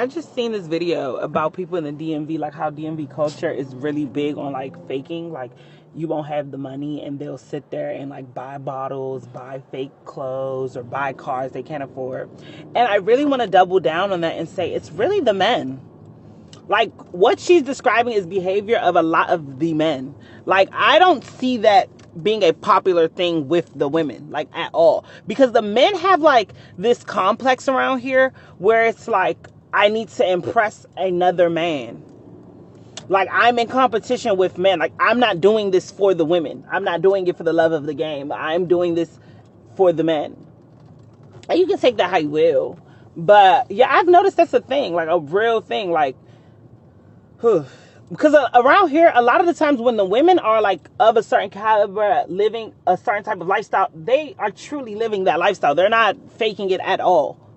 I just seen this video about people in the DMV, like how DMV culture is really big on like faking. Like you won't have the money and they'll sit there and like buy bottles, buy fake clothes, or buy cars they can't afford. And I really want to double down on that and say it's really the men. Like what she's describing is behavior of a lot of the men. Like I don't see that being a popular thing with the women, like at all. Because the men have like this complex around here where it's like, I need to impress another man. Like I'm in competition with men. Like I'm not doing this for the women. I'm not doing it for the love of the game. I'm doing this for the men. And you can take that how you will. But yeah, I've noticed that's a thing, like a real thing. Like, because around here, a lot of the times when the women are like of a certain caliber, living a certain type of lifestyle, they are truly living that lifestyle. They're not faking it at all.